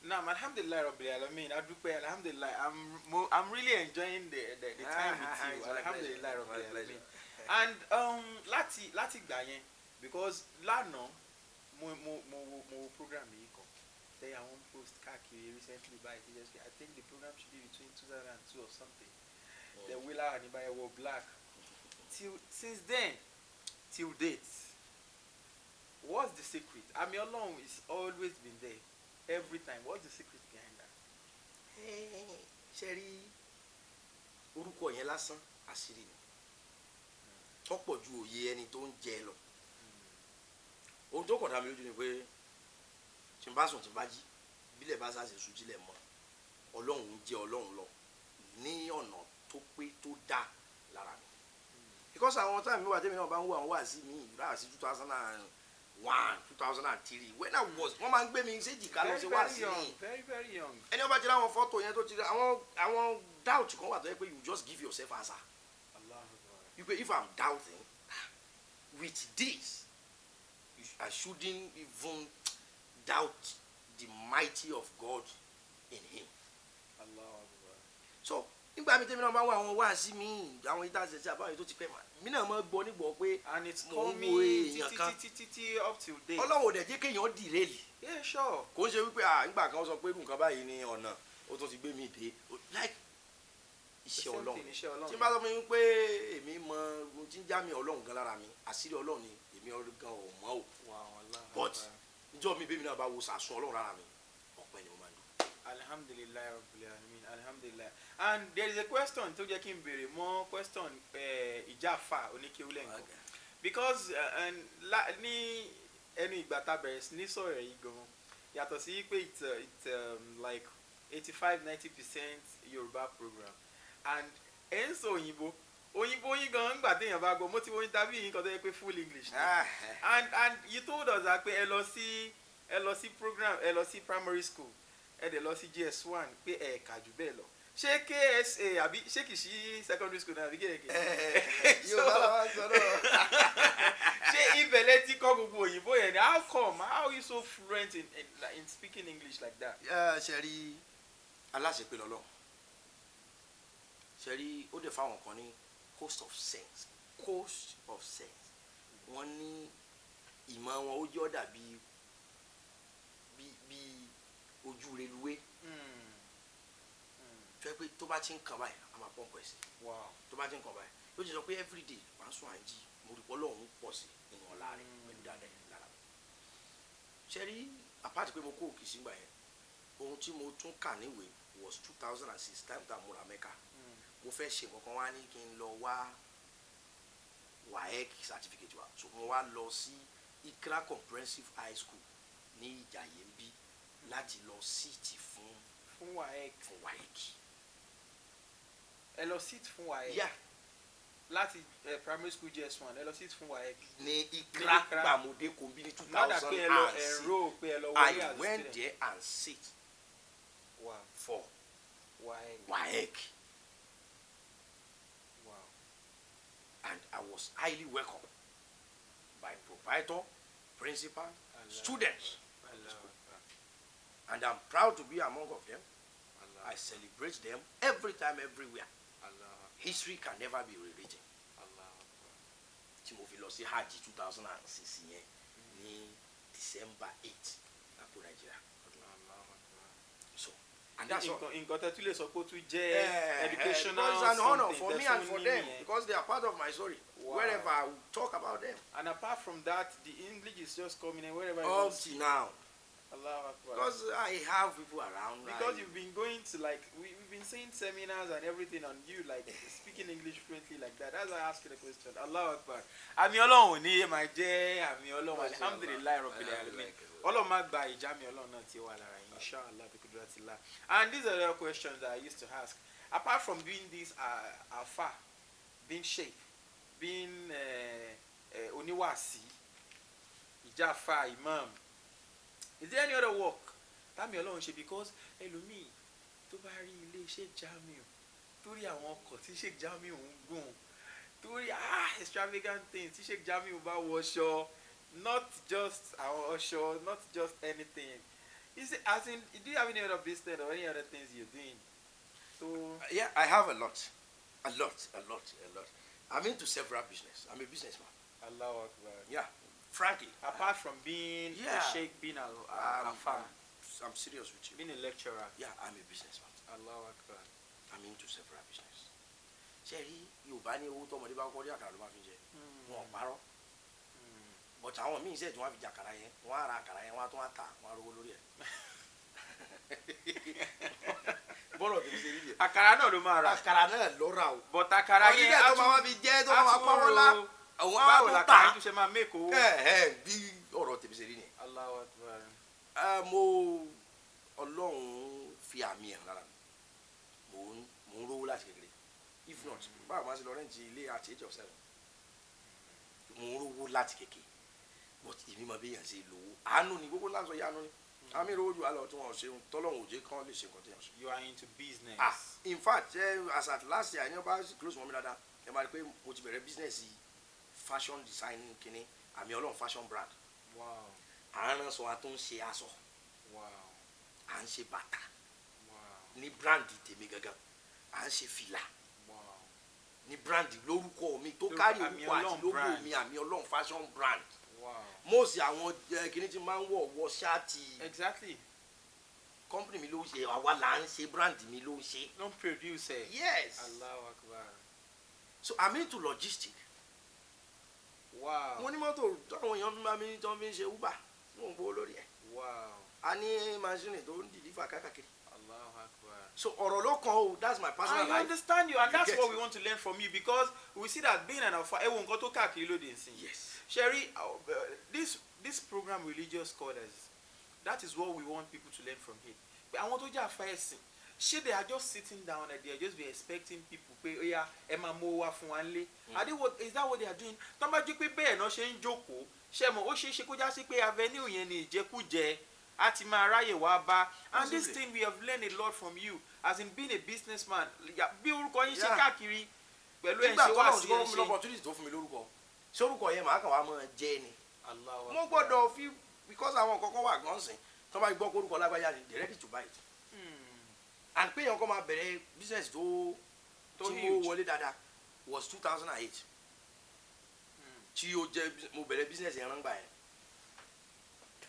Naam, alhamdulillah rabbil alamin. Adúpẹ́, alhamdulillah. I'm really enjoying the time with you. It's my pleasure. Alhamdulillah My rabbil pleasure. alamin. And láti gbà yẹn, because lánàá mo wo program yìí kan. Say I won't post káàkiri recently by I think the program should be between 2002 or something. The Willa and Ibaya were black. Since then, till date, what's the secret? I mean, alone it's always been there. Every time. What's the secret behind that? ṣe rí orúkọ yẹn lásán àṣírí ni tọ́pọ̀ ju òye ẹni tó ń jẹ lọ ohun tó kàn dá mi lójú ni pé tí n bá sùn tí n bá jí bílẹ̀ bá ṣàṣẹ sùn jílẹ̀ mọ́ ọlọ́run ń jẹ́ ọlọ́run lọ ní ọ̀nà tó pé tó dá lára mi because àwọn táwọn mi wà tẹ́mi náà bá ń wo àwọn wà sí mi ìdúrà sí 2001 2003 when I was wọ́n máa ń gbé mi séjìká lọ sí wá sí mi very very young. ẹni ọba jẹ́ láwọn fọ́tò yẹn tó ti rí àwọn doubt kan wà tó yẹ pé you just give yourself answer you pé if I'm doubting with this I shouldn't even doubt the mighty of God in him. So nígbà mi tẹ́mi náà bá wọ àwọn wá sí mi àwọn ìdásẹ̀ àbáyé tó ti pẹ́ mà mí náà máa gbọ́ nígbọ́ pé And it's mo ń coming wo èèyàn kan títí up till date. ọlọ́run ò dẹ̀ jẹ́ kéèyàn dìrẹ́lì Yeah, sure. kò ń ṣe wípé nígbà kan sọ pé nǹkan báyìí ní ọ̀nà ó tún ti gbé mi dé like iṣẹ́ ọlọ́run tí n bá sọ fún yín pé èmi mọ ohun tí ń já mi ọlọ́run gan lára mi àṣírí ọlọ́run ni èmi gan ò mọ̀ o but níjọ́ mi bẹ́ẹ̀ mi náà bá wo sàásùn ọlọ́run lára mi ọ̀pẹ ni mo máa ń dùn. Alhamdulillah rabbil alamin. Alhamdulillah. And there is a question tó jẹ́ kí n béèrè mọ́ question ìjàfà oníkéwúlẹ̀ nǹkan because ní ẹnu ìgbà tá a bẹ̀rẹ̀ sí ní sọ̀rọ̀ yìí gan yàtọ̀ sí pé it's like 85-90% Yorùbá program and ẹ̀ ń sọ òyìnbó yín gan ńgbà téèyàn bá gbọ́ mo ti wo interview yín kan tó yẹ pé full English ni and you told us that pé ẹ lọ sí program ẹ lọ sí primary school ẹ dẹ̀ lọ sí JS1 pé ẹ kà jù bẹ́ẹ̀ lọ ṣé KSA àbí ṣé kìí ṣí secondary school náà àbí kéèké. yóò bá wa sọ̀rọ̀. ṣé ibẹ̀lẹ̀ ti kọ́ gbogbo òyìnbó yẹn ni how are you so fluent in speaking English like that. ṣe rí aláṣepé lọ́lọ́ ṣe rí ó dẹ̀ fáwọn kan ní coast of sense wọ́n ní ìmọ̀ wọn ó jọ́ dàbí bí ojú reluwé fẹ́ pé tó bá ti ń kàn báyìí a máa pọ́ǹpù ẹ̀ sí tó bá ti ń kàn báyìí yóò ti sọ pé everyday wàá sùn àǹjì mo rí pọ́lọ́hún pọ̀ sí nínú ọ̀la rẹ̀ pẹ̀lú dáadáa yẹn lára mi. ṣe rí apart pé mo kó òkè sígbà yẹn ohun tí mo tún kà níwèé was 2006 time tá a múra mẹ́ka mo fẹ́ ṣe nǹkan kan wá ní kí n lọ wá WAEC certificate wa so mo wá lọ sí Ikra Comprehensive High School ní Ìjàyè ń bí láti lọ síìtì fún WAEC. ẹ lọ sit fún WAEC. Yeah. láti primary school JS1 ẹ lọ sit fún WAEC. ní Ikra gbàmọdé kòmbi ní 2006 I went there and sit for WAEC. And I was highly welcomed by proprietor, principal, students. And I'm proud to be among of them. I celebrate them every time, everywhere. History can never be rewritten. Tí mo fi lọ sí Hajj 2006 yẹn ní December 8 lápò Nàìjíríà. So and that's all. nǹkan tẹ́ tún lè sọ pé ó tún jẹ́ educational it's an honor something for me and for them because they are part of my story. Wherever I will talk about them. And apart from that, the English is just coming in wherever. Up to now. Allah Akbar. Because I have people around. Because you've been going to we've been seeing seminars and everything on you speaking English fluently like that. That's why I asked you the question. Allah Akbar. Àmì Ọlọ́run ní ẹ máa jẹ́ àmì Ọlọ́run. Alhamdulillah Rabbil Alamin. Ọlọ́run má gba ìjámi Ọlọ́run náà tí wà lára yín. Inshallah bi qudratillah. And these are the questions that I used to ask. Apart from doing this afa, being sheikh, being oníwàásí, ìjàfà, imam, is there any other work tàmí Ọlọ́run ṣe because ẹlòmíì tó bá rí ilé Sheikh Jamiu torí àwọn ọkọ̀ tí Sheikh Jamiu ń gùn torí extravagant things tí Sheikh Jamiu bá wọṣọ not just àwọn ọṣọ not just anything Is it as in? Do you have any other business or any other things you're doing? So Yeah, I have a lot. I'm into several business. I'm a businessman. Allahu Akbar. Yeah, frankly. Apart from being a Yeah. sheikh, being a fan, I'm serious with you. being a lecturer. Yeah, I'm a businessman. Allahu Akbar. I'm into several business. Ṣẹ́rí Yorùbá ní owó tọmọdé bá kọ́ dé àkàrà ló máa fi jẹ. Wọn ò parọ́. But àwọn míì sẹ́ẹ̀ tí wọ́n á fi jẹ àkàrà yẹn, wọ́n á ra àkàrà yẹn, wọ́n á tún wá tà, wọ́n á rówó lórí ẹ̀. Bọ́lọ̀ tèmi ṣe rí yẹn. Àkàrà náà ló máa rà. Àkàrà náà ló rà o. But àkàrà yẹn Ọ̀gídẹ̀ tó máa wá fi jẹ́ tó máa pọ́nrọ́ lá. Àwọn á báwo tún làkàrà yẹn tà. tún ṣe máa make owó? Bí ọ̀rọ̀ tèmi ṣe rí nìyẹn. Allahu Akbar. Mo Ọlọ́run fi àmì ẹ̀ lára mi. Mo ń rówó láti kékeré. If not, báwo máa ṣe lọ rẹ́ǹtì ilé at age of 7? Mo ń rówó láti kékeré. But èmi mọ bí èèyàn ṣe lówó. Àánú ni gbogbo láǹsọ yìí àánú ni. Àmì ìrówó jù wá lọ tí wọ́n ṣe tọ́lọ́run òjé kan lè ṣe nǹkan tí wọ́n ṣe. You are into business. In fact, as at last year, I never close mọ́ mi dáadáa. Ẹ máa rí pé mo ti bẹ̀rẹ̀ business fashion design kìíní àmì Ọlọ́run fashion brand. Wow. À ń rán aṣọ, a tún ń ṣe aṣọ. Wow. À ń ṣe bàtà. Wow. Ní brand tèmi gangan. À ń ṣe fìlà. Wow. Ní brand lórúkọ mi tó kárí Àmì orúkọ àti Ọlọ́run lógo brand. mi àmì Ọlọ́run fashion brand. Wow. Most àwọn kìíní tí máa ń wọ ṣáàtì Exactly. company mi ló ń ṣe, àwa là ń ṣe brand mi ló ń ṣe. Don't produce it. Yes. Allahu Akbar. So I'm into logistics. Wow. Mo ní mọ́tò táwọn èèyàn máa mi tó ń fi ń ṣe Uber tí mò ń gbowó lórí ẹ̀. Wow. A ní machine tó ń deliver káàkiri. Allahu Akbar. So ọ̀rọ̀ ló kàn ó, that's my personal I life. understand you, and You that's get what it. we want to learn from you, because we see that being an alpha, ewo nǹkan tó káàkiri lóde nsìn. Yes. Sherry, this program Religious Scholars, that is what we want people to learn from here. But àwọn tó jẹ́ àfà ẹ̀sìn, ṣé they are just sitting down and they are just be expecting people pé oya ẹ máa mú wá fún wa nílé? Is that what they are doing? Tó bá jẹ́ pé bẹ́ẹ̀ náà ṣe ń jókòó, ṣé mọ̀ ó ṣeé ṣe kó já sí pé avenue yẹn ni ìjẹkújẹ á ti máa ráyè wá bá. And this thing we have learned a lot from you, as in being a businessman. Bí orúkọ yín ṣe káàkiri pẹ̀lú ẹ̀ Nígbà ṣe tó wá lọ́wọ́ sí sí ẹ̀ gómìnà opportunity tó fún mi lórúkọ. Ṣé orúkọ yẹn màá kàn wá mọ́ jẹ́ ni? Allahu Mo Akbar. gbọ́dọ̀ fi because àwọn kọ̀ọ̀kan wà gan sìn tó bá gbọ́ pé orúkọ lágbájá ni they ready to buy it. And pé èèyàn kọ́ máa bẹ̀rẹ̀ business tó tí mo wọlé dáadáa was 2008. Tí ó jẹ́ mo bẹ̀rẹ̀ business ẹran gbà yẹn.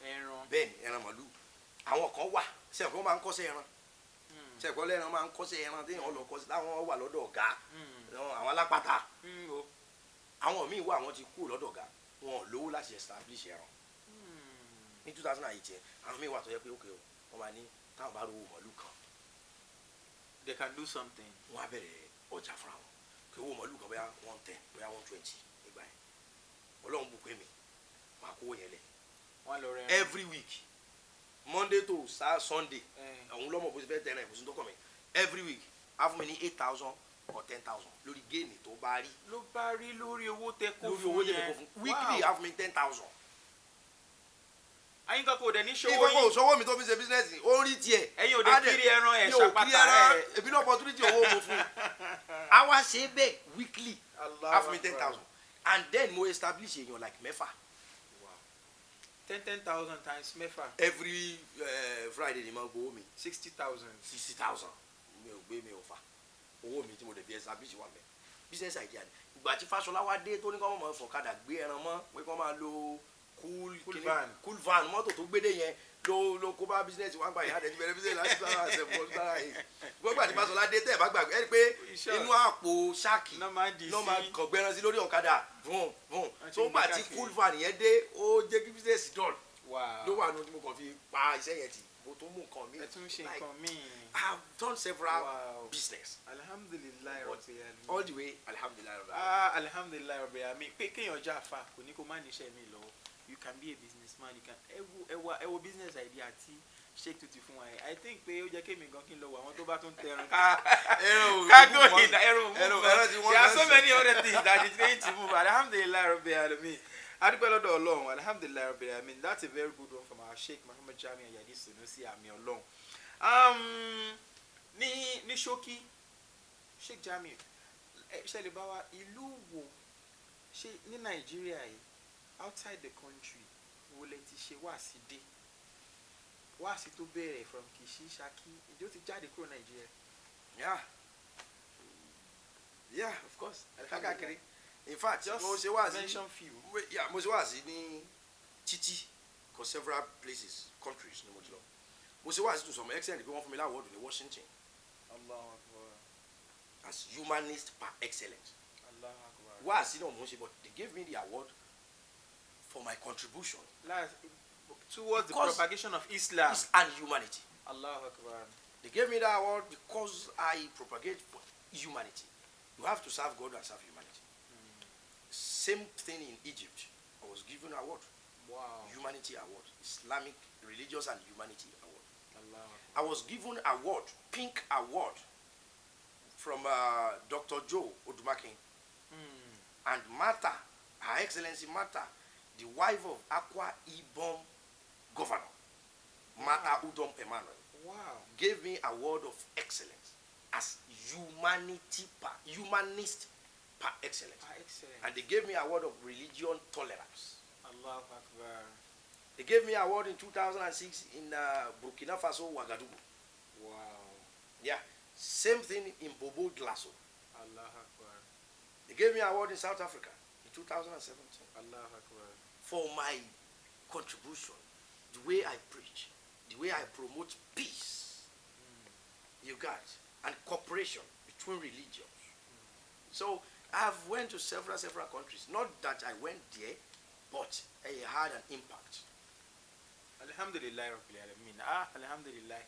Ẹran. Bẹ́ẹ̀ni ẹran màlúù. Àwọn kan wà sẹ́ẹ̀kọ́ máa ń kọ́ṣẹ́ ẹran. Sẹ́ẹ̀kọ́ lẹ́ran máa ń kọ́ṣẹ́ ẹran téèyàn lọ kọ́ṣẹ́ láwọn wà lọ́dọ̀ ọ̀gá. Àwọn alápàtà. Àwọn míì wà àwọn ti kú lọ́dọ̀ ọ̀gá. Wọn ò lówó láti establish ẹran. Ní 2008 yẹn àwọn míì wà tó yẹ pé ókè o wọ́n máa ní táwọn bá rówó màlúù kan. They can do something. Wọ́n á bẹ̀rẹ̀ ọjà fúnra wọn. Kí owó màlúù kan bóyá 110 bóyá 120 nígbà yẹn. Ọlọ́run bùkún mi máa kówó yẹn lẹ̀. Wọ́n lọ rẹ̀. Every week Monday to Sunday àwọn lọ́mọ bó ti fẹ́ tẹ̀rẹ̀ ìbùsùn tó kàn mí every week á fún mi ní 8,000 or 10,000 lórí géènì tó bá rí. Ló bá rí lórí owó tẹ kó lórí fún owó tẹ yẹn. kó fún weekly á fún mi 10,000. Ayínká kò dẹ̀ ní ṣòwò ìgbà yín. kò sọ́wọ́ mi tó fi ṣe business ó rí tiẹ̀. Ẹ̀yin ò dé kiri ẹran ẹ̀ ṣàpàtà ẹ̀. èmi náà opportunity owó mo fún un. a wá ṣe bẹ́ẹ̀ weekly á fún mi 10,000 and then mo establish èèyàn like mẹ́fà. 10,000 times mẹ́fà. every Friday ni mo gbowó mi 60,000. 60,000 mi ò gbé mi ò fa owó mi tí mo lè fi establish wà mẹ́ business idea ni ìgbà tí Fáṣọlá wá dé tó ní kọ́ mọ̀ fọ̀kadà gbé ẹran mọ́ pé kọ́ máa lo cool van mọ́tò tó gbédè yẹn ló kó bá business wá gbà yẹn àdé ti bẹ̀rẹ̀ business láti sára ẹsẹ̀ bọ́ sára yìí gbogbo àti Fáṣọlá dé tẹ̀ bá gbàgbé ẹ rí pé inú àpò ṣáàkì náà máa kàn gbẹran sí lórí ọ̀kadà vùn tó gbà tí cool van yẹn dé ó jẹ́ kí business done ló wà nù tí mo kàn fi pa iṣẹ́ yẹn tì mo tún mú nǹkan mi. ẹ tún ṣe nǹkan míì. I have done several business. Alhamdulilayi rabbil alamin. all the way alhamdulilayi rabbil alamin. Alhamdulilayi rabbil alamin. Pé kéèyàn já fa kò ní kó má níṣẹ́ mi lọ́wọ́. You can be a businessman. You can ẹ wo business idea àti Sheikh Tuti fún wa yẹn. I think pé ó jẹ́ kémi gan kí n lọ wọ àwọn tó bá tún tẹrun kágò ìdá ẹrù move. There are so many other things that is going to move. Alhamdulilayi rabbil alamin. Adúpẹ́ lọ́dọ̀ Ọlọ́run. Alhamdulilayi rabbil alamin. That's a very good one from our Sheikh Muhammad Jamiu Ayadi Sunusi àmì Ọlọ́run. Ní ṣókí Sheikh Jamiu ṣẹlẹ̀ bá wa ìlú wo ṣe ní Nàìjíríà yìí outside the country wo lẹ ti ṣe wá sí dé wá sí tó bẹ̀rẹ̀ from Kishi Ṣakí ìjọ ti jáde kúrò Nàìjíríà. Yeah, of course. Alhamdulillah. Kákàkiri. In fact, Just mo ṣe wá sí mention few. mo ṣe wá sí ní títí for several places, countries ní mo ti lọ. Mo ṣe wá sí to some extent pé wọ́n fún mi láwọ́ọ̀dù ní Washington Allahu Akbar. as humanist par excellence. Allahu Akbar. Wá sí náà mo ṣe, but they gave me the award for my contribution Towards the Because propagation of Islam. and humanity. Allahu Akbar. They gave me that award because I propagate for humanity. You have to serve God and serve humanity. Same thing in Egypt. I was given an award, Wow. humanity award, Islamic religious and humanity award. Allahu I was given award, pink award, from Dr. Joe Odumakin and Martha, Her Excellency Martha, the wife of Akwa Ibom Governor, Martha Udom Emmanuel, Wow. gave me award of excellence as humanist par excellence. Excellent. And they gave me award of religion tolerance. Allahu Akbar. They gave me award in 2006 in Burkina Faso, Ouagadougou. Wow. Yeah. Same thing in Bobo Glasso. Allahu Akbar. They gave me award in South Africa in 2017 Allahu Akbar. for my contribution, the way I preach, the way I promote peace. You got, and cooperation between religions. So I've went to several countries. Not that I went there, but I had an impact. Alhamdulillah Rabbil Alamin. Alhamdulillah.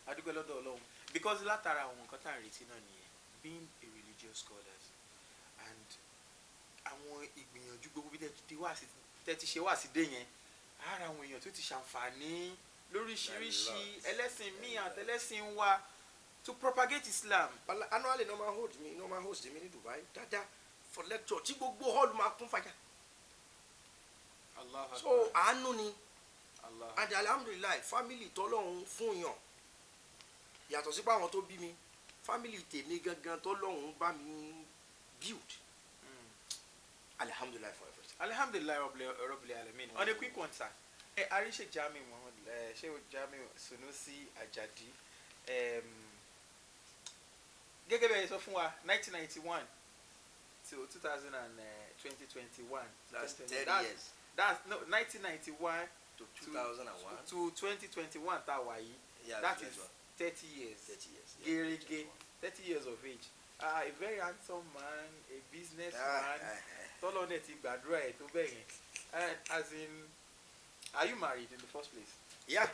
Adúgbò lọ́dọ̀ Ọlọ́run. Because látara àwọn nǹkan tá à ń retí náà nìyẹn, being a religious scholars and àwọn ìgbìyànjú gbogbo bí tẹ́tí ṣe wá sí dé yẹn, ara àwọn èèyàn tó ti ṣàǹfààní lóríṣiríṣi ẹlẹ́sìn míì àtẹlẹ́sìn wa to propagate Islam. Annually, normal host me ní Dubai. Dada for lecture. Tí gbogbo hall máa kún fàjà. Allah Akbar. So àánú ni. Allah. And alhamdulillah, family tọ́lọ́run fún yàn. Yàtọ̀ sí pé àwọn tó bí mi, family tèmi gangan tọ́lọ́run bá mi build. Alhamdulillah for everything. Alhamdulillah Rabbil Alamin. On a quick one, sir. Arisha Jami Muhammad, Sheikh Jami Sunusi Ajadi. Gẹ́gẹ́ bẹ́ẹ̀ sọ fún wa 1991 to 2021. That's 10 years. That's no 1991 To 2001. to 2021 tá a wà yìí. Yeah, That that's is one. 30 years. 30 years. Gerege, 30 years of age. A very handsome man, a businessman. Tọ́lọ́ dẹ̀ ti gbàdúrà ẹ̀ tó bẹ́ẹ̀ yẹn. As in, are you married in the first place? Yeah,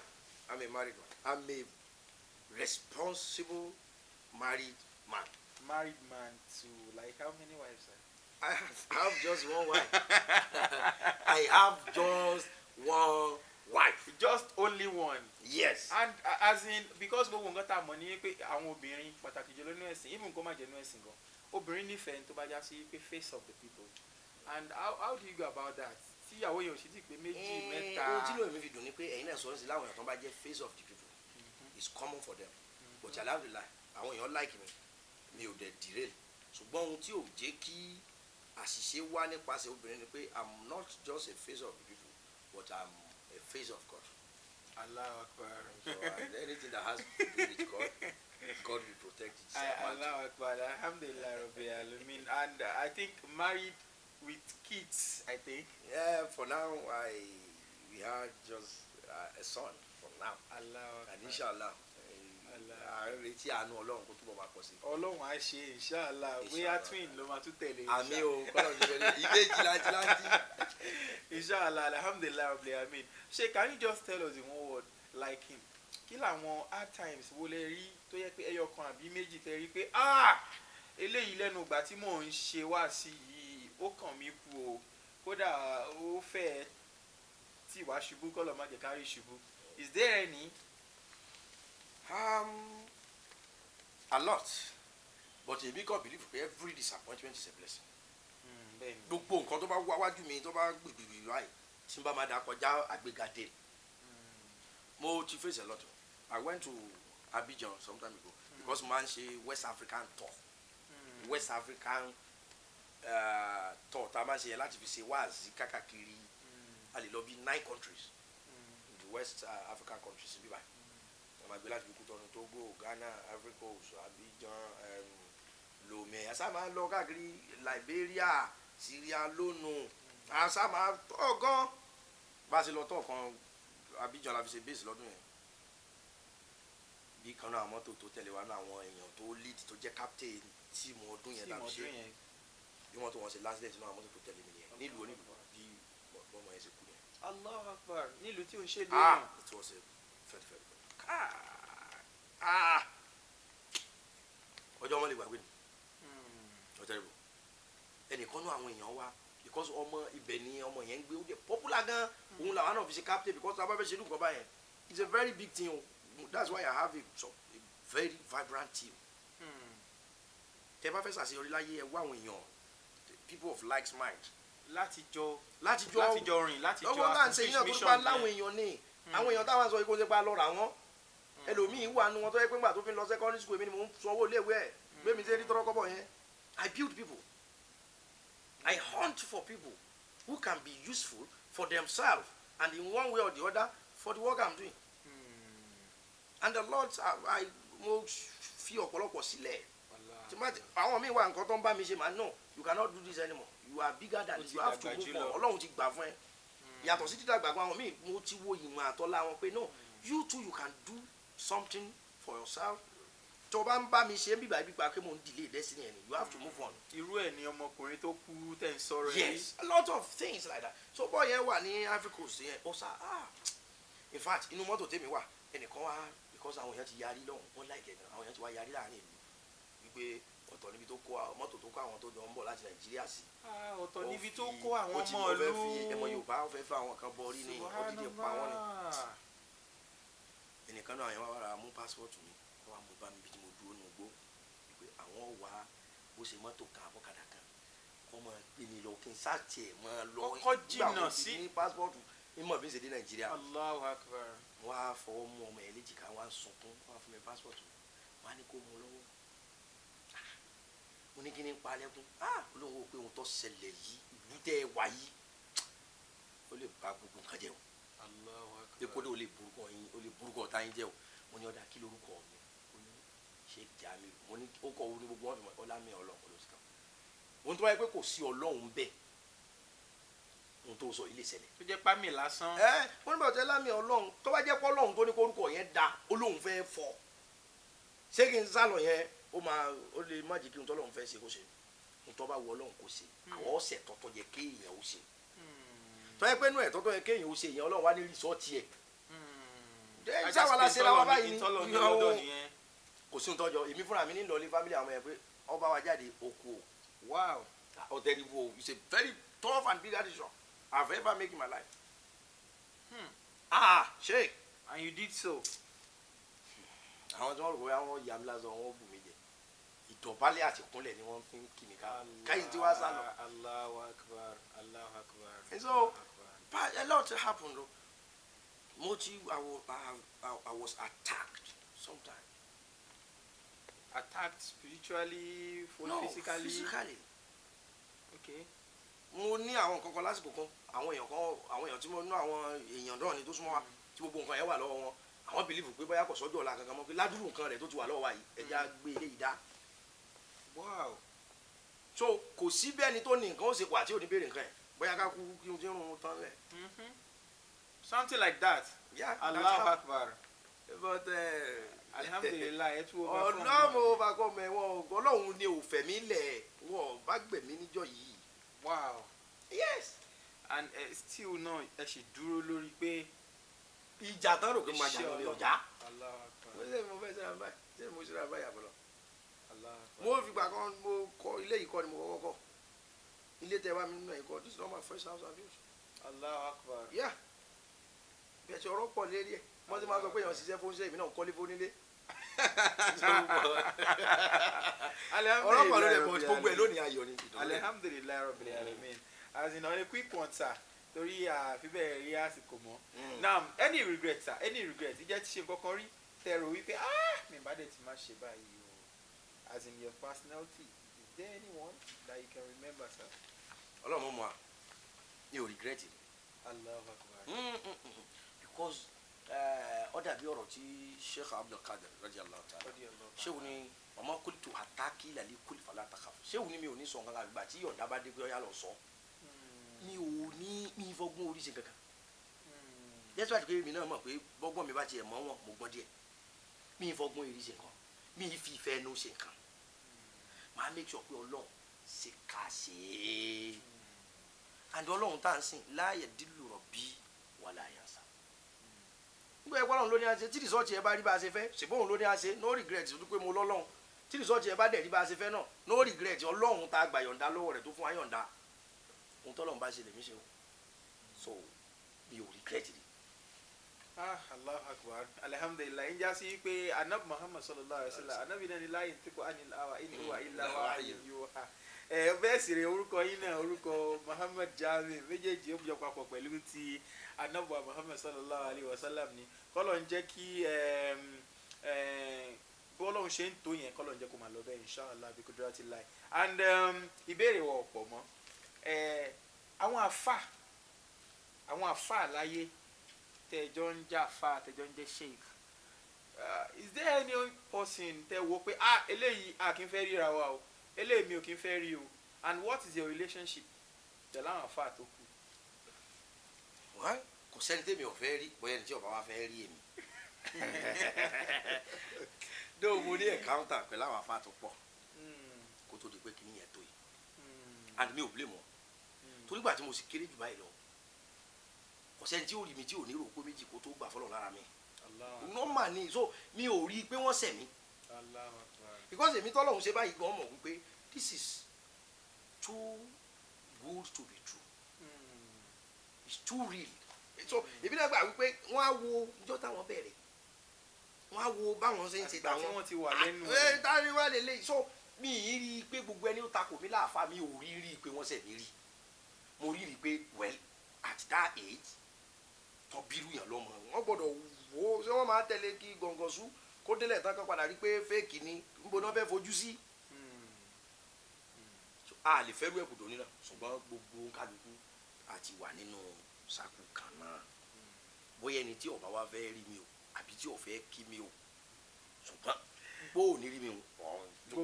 I'm a married man. I'm a responsible married man. Married man to like how many wives, sir? I have just one wife. I have just one wife. Just only one. Yes. And as in, because gbogbo nǹkan tá a mọ̀ ní pé àwọn obìnrin pàtàkì jùlọ nínú ẹ̀sìn, even kó má jẹ́ nínú ẹ̀sìn gan, obìnrin nífẹ̀ẹ́ tó bá já sí pé face of the people. And how do you go about that? Tí ìyàwó yẹn ò sì ti pé méjì mẹ́ta. Ohun tí lóye mi fi dùn ni pé ẹ̀yin náà sọ̀rọ̀ sí láwọn èèyàn tó bá jẹ́ face of the people. It's common for them. But alhamdulillah, àwọn èèyàn like mi ò dẹ̀ derail. Ṣùgbọ́n ohun tí ò jẹ́ kí àṣìṣe wá nípasẹ̀ obìnrin ni pé I'm not just a face of the people, but I'm a face of God. Allahu Akbar. So anything that has to do with God, God will protect it. Allahu Akbar. Alhamdulillah Rabbil Alamin. And I think married with kids, I think. Yeah, for now we had just a son for now. Allahu Akbar. And inshallah, retí àánú Ọlọ́run kó túbọ̀ máa pọ̀ sí. Ọlọ́run á ṣe inshallah. Bóyá twin ló máa tún tẹ̀lé. Àmín o, kọ́lọ̀ ní bẹ̀rẹ̀ ìbejì láti. Inshallah, alhamdulillah Rabbil Alamin. Ṣé can you just tell us in one word like him? Kí làwọn hard times wo lè rí tó yẹ pé ẹyọ kan àbí méjì tẹ rí pé eléyìí lẹ́nu ìgbà tí mò ń ṣe wá sí yìí ó kàn mí kú o kódà ó fẹ́ tí wàá ṣubú kọ́lọ̀ má jẹ́ ká rí ṣubú. Is there any? A lot, but èmi kàn believe pé every disappointment is a blessing. Gbogbo nǹkan tó bá wá wájú mi tó bá gbìgbìgbì láì tí n bá máa dà kọjá àgbégadé. Mo ti face a lot. I went to Abidjan some time ago because man ṣe West African tour. West African tour tá a máa ṣe yẹn láti fi ṣe wáàzí kákàkiri a lè lọ bí 9 countries in the West African countries bí báyìí wọ́n máa gbé láti bí Kútọ́nù, Togo, Ghana, Ivory Coast, Abidjan, Lomé àṣà máa ń lọ káàkiri Liberia, Sierra Leone àṣà máa tọ́ gan bá a ṣe lọ tọ́ kan Abidjan la fi ṣe base lọ́dún yẹn bí kan náà mọ́tò tó tẹ̀lé wa náà àwọn èèyàn tó lead tó jẹ́ captain tíìmù ọdún yẹn tàbí ṣe bí wọ́n tó wọ́n ṣe last day nínú àwọn mọ́tò tó tẹ̀lé mi nìyẹn nílùú onílùú bí ọmọ yẹn ṣe kú yẹn. Allahu Akbar nílùú tí o ṣe lé yẹn. It was a very very good. Ọjọ́ wọn lè gbàgbé ni ọjọ́ ìbò ẹnìkan náà àwọn èèyàn wá because ọmọ ibẹ̀ ni ọmọ yẹn ń gbé ó dẹ̀ popular gan òun làwọn náà fi ṣe captain because tábà fẹ́ ṣe irú nǹkan báyẹn it's a very big thing o that's why I have a very vibrant team. Tẹ́ bá fẹ́ ṣàṣeyọrí láyé ẹ wá àwọn èèyàn people of like mind láti jọ rìn láti jọ ọmọ náà ń ṣe iná tó pa láwọn èèyàn ní àwọn èèyàn táwọn sọ ikú ṣe pa lọ́ra wọn ẹlòmíín wà nù wọn tó yẹ pé ńgbà tó fi lọ secondary school èmi ni mò ń sanwó iléèwé ẹ̀ gbé mi ṣe rí tọ́rọ́kọ́bọ̀ yẹn I build people I hunt for people who can be useful for themselves and in one way or the other for the work I'm doing and the Lord mo fi ọ̀pọ̀lọpọ̀ sílẹ̀ àwọn míì wà nǹkan tó ń bá mi ṣe máa no you cannot do this anymore you are bigger than this you have to move on Ọlọ́run ti gbà fún ẹ yàtọ̀ sí dídàgbà fún àwọn míì mo ti wo ìmọ̀ àtọ́lá wọn pé no you too you can do something for yourself tó bá ń bá mi ṣe bíbá ibípa pé mo ń delay destiny ẹni you have to move on. irú ẹ̀ ni ọmọkùnrin tó kú tẹ̀ ń sọ̀rọ̀ yìí. Yes, a lot of things like that so bọ́ yẹn wà ní Ivory Coast yẹn ó sá in fact inú mọ́tò tèmi wà ẹnìkan wá because àwọn èèyàn ti yarí lọ́hùn wọ́n láìkẹ́ gan àwọn èèyàn ti wá yarí láàrin ìlú wípé ọ̀tọ̀ níbi tó kó mọ́tò tó kó àwọn tó jọ ń bọ̀ láti Nàìjíríà sí. ọ̀tọ̀ níbi tó kó àwọn ọmọ ìlú ẹmọ Yorùbá ó fẹ́ fẹ́ àwọn kan bọ̀ rí ní odidi pa wọ́n ni. ẹnìkan náà àyẹ̀wò ara mú pásítọ̀tù mi wọ́n á mú bá mi bí tí mo dúró nù gbó wípé àwọn wà bó ṣe mọ́tò kan àbọ̀kadà kan kọ́ máa gbé mi lọ kí n sáàtì ẹ̀ máa lọ kọ́kọ́ jìnnà sí ní pásítọ̀tù mímọ̀ bí n ṣe dé Nàìjíríà. Allahu Akbar. wọ́n á fọwọ́ mú ọmọ ẹ̀ léjìká wọ́n á sunkún wọ́n á fún mi pásítọ̀tù wọ́n á ní kó mú lọ́wọ́ mo ní kí ni ń pa lẹ́kún olóhùn wò pé ohun tó ṣẹlẹ̀ yìí ìlú tẹ́ ẹ wá yìí ó lè bá gbogbo nǹkan jẹ́ o èkó dé o lè burúkọ ọ̀tá yín jẹ́ o mo ní ọ̀dà kí lórúkọ mi ó ní ṣe Jamiu mo ní ó kọ̀ wo ní gbogbo wọn fi mọ̀ ọlámi ọlọ́run ló sì kàn ohun tó wáyé pé kò sí ọlọ́run bẹ́ẹ̀ ohun tó sọ ilé ìṣẹ̀lẹ̀. tó jẹ́ pámì lásán. wọ́n ní bàtà lámì ọlọ́run tó bá jẹ́ pé ọlọ́run tó ní kórúkọ yẹn da olóhùn fẹ́ fọ́ ṣé kí n sálọ yẹn ó lè má jẹ́ kí n tọ́lọ́run fẹ́ ṣe kó ṣe n tọ́ bá wọ ọlọ́run kó ṣe àwọn ọ̀sẹ̀ tọ́tọ́ yẹ kéèyàn ó ṣe tọ́ yẹ pé inú ẹ̀ tọ́tọ́ yẹ kéèyàn ó ṣe yẹn ọlọ́run wá ní rìsọ́ọ̀tì ẹ̀ sáwọn aláṣẹ làwọn báyìí ní kò sí ntọ́jọ́ èmi fúnra mi ní lọ́ọ́lì family àwọn ẹ̀ pé ọba wa jáde òkú o wow ọ̀tẹ̀dìbò it's a very tough and big decision I've ever made in my life. Sheikh. And you did so. àwọn tí wọ́n rò bóyá wọ́n yà mí lásán wọ́n bù mí jẹ ìdọ̀bálẹ̀ àti ìkúnlẹ̀ ni wọ́n fi ń kí mi ká káyìn tí wàá sá lọ. Allahu Akbar Allahu Akbar. And so a lot happened o I was attacked sometimes. Attacked spiritually, physically? No, physically. Okay. mo ní àwọn kankan lásìkò kan àwọn èèyàn tí mo ní àwọn èèyàn náà ni tó súnmọ́ wa tí gbogbo nǹkan yẹn wà lọ́wọ́ wọn àwọn bìlífù pé bóyá kò sọ́jọ́ ọ̀la kankan mọ́ pé ládùúgbò nǹkan rẹ̀ tó ti wà lọ́wọ́ wa yìí ẹja gbé eléyìí dá. Wow. So kò sí bẹ́ẹ̀ ni tó ní nǹkan ó ṣe pọ̀ àti òní béèrè nǹkan ẹ̀ bóyá ká kú kí n ti rún un tán lẹ̀. Something like that. Yeah, Allahu Akbar. But alhamdulillah ẹ tún ọlọ́run overcome ẹ̀ wọ́n ọlọ́run ni ò fẹ̀mí lẹ̀ wọ́n bá gbẹ̀mí níjọ́ yìí. Wow. Yes. And still náà ẹ ṣì dúró lórí pé ìjà tán rò pé máa jà lórí ọjà. Allahu Akbar. mo fẹ́ sẹ́ra báyìí ṣé mo ṣẹ́ra báyìí àbọ̀lọ́. mo fi gbà kan mo kọ́ ilé yìí kọ́ ni mo kọ́kọ́ kọ́ ilé tẹ́ wá mi nínú ẹ̀kọ́ this is not my first house I've used. Allahu Akbar. Yeah. bí ẹ ṣe ọ̀rọ̀ pọ̀ lérí ẹ̀ wọ́n ti máa sọ pé èèyàn ṣiṣẹ́ fún iṣẹ́ ìmí náà kọ́lé fún nílé. ọ̀rọ̀ pọ̀ lórí ẹ̀kọ́ gbogbo ẹ̀ lónìí ayọ̀ ni. Alhamdulillah Rabbil Alamin. As in on a quick one sir torí àfibẹ̀ rí àsìkò mọ́. Now any regret sir any regret ìjẹ́ ti ṣe nǹkan rí tẹ̀rọ wípé mi bá dẹ̀ ti máa ṣe báyìí o as in your personality is there anyone that you can remember sir. ọlọ́run mọ̀ mi ò regret it. Allahu Akbar. Because ó dàbí ọ̀rọ̀ tí Sheikh Abdul Qadir radiyallahu ta'ala ṣéwù ni ọmọ kultu ataki lali kuli fala takhaf ṣéwù ni mi ò ní sọ nǹkan kan àgbà tí yọ̀ǹda bá dé pé ọ̀yà lọ sọ mi ò ní mi fọgbọ́n orí ṣe kankan dẹ́sẹ̀ àti pé mi náà mọ̀ pé bọ́gbọ́n mi bá tiẹ̀ mọ́ wọn mo gbọ́n díẹ̀ mi fọgbọ́n orí ṣe nǹkan mi fi ìfẹ́ ẹnu ṣe nǹkan máa make sure pé ọlọ́run ṣe ká ṣe é and ọlọ́run tá à ń sìn láàyè dìlù rọ̀ bí wàlá àyànsá nígbà yẹn kọ́lọ́run ló ní àṣẹ tí rìsọ́ọ̀tì ẹ bá rí bá a ṣe fẹ́ ṣèbóhùn ló ní àṣẹ no regret tó pé mo lọ́lọ́run tí rìsọ́ọ̀tì ẹ bá dẹ̀ rí bá a ṣe fẹ́ náà no regret ọlọ́run tá a gbà yọ̀ǹda lọ́wọ́ rẹ̀ tó fún wa yọ̀ǹda ohun tọ́lọ́run bá ṣe lèmi ṣe o so mi ò regret rí. Allahu akbar alhamdulillah ń jásí pé anabi Muhammad sallallahu alaihi wasallam anabi náà ni la yantiqu anil hawa in huwa illa wahyun yuha bẹ́ẹ̀ sì rè orúkọ yín náà orúkọ Muhammad Jami méjèèjì ó jọ papọ̀ pẹ̀lú ti anabi Muhammad sallallahu alaihi wasallam ni kọ́lọ̀ ń jẹ́ kí bọ́lọ̀ ń ṣe ń tó yẹn kọ́lọ̀ ń jẹ́ kó máa lọ bẹ́ẹ̀ inshallah bí kudratillah and ìbéèrè wọ̀ ọ̀pọ̀ mọ́ àwọn àfà láyé tẹjọ ń jà fa tẹjọ ń jẹ sheikh is there any person tẹ wo pé eléyìí a kì í fẹ́ ríra wa o eléyìí mi ò kì í fẹ́ rí o and what is your relationship pẹ̀lú àwọn afa tó kù. wọ́n kò sẹ́ni tẹ́mi ò fẹ́ rí bóyá ẹni tí ọba wa fẹ́ rí èmi dóò mo ní encounter pẹ̀lú àwọn afa tó pọ̀ kó tó di pé kí nìyẹn tó yìí and mi ò blame wọn torí gbà tí mo sì kéré jù báyìí lọ kò sẹ́ni tí ó rí mi tí ò ní rò pé méjì kó tó gbà fọlọ́ lára mi normal ni so mi ò rí i pé wọ́n ṣẹ̀ mí because èmi tọ́lọ́hún ṣe báyìí gan mọ̀ wípé this is too good to be true it's too real so èmi náà gbà wípé wọ́n á wo ìjọ táwọn bẹ̀rẹ̀ wọ́n á wo báwọn ṣe ń ṣe táwọn àti wọ́n ti wà lẹ́nu ẹ̀ táwọn wà lélẹ̀ so mi ì rí i pé gbogbo ẹni ó takò mí láàfáà mi ò rí i pé wọ́n ṣẹ̀ mí rí mo rí i pé well at that age tó bírú yàn lọ́mọ wọ́n gbọ́dọ̀ wò ó ṣé wọ́n máa tẹ̀lé kí gọ̀ǹgọ̀ sú kó délẹ̀ tán kan padà rí pé fẹ́ẹ̀kì ni níbo náà fẹ́ fojú sí. a lè fẹ́ rú ẹ̀kú dòní náà ṣùgbọ́n gbogbo kálukú àti wà nínú sákù kan náà bóyá ẹni tí ọba wa fẹ́ rí mi o àbí tí ò fẹ́ kí mi o ṣùgbọ́n bó ò ní rí mi o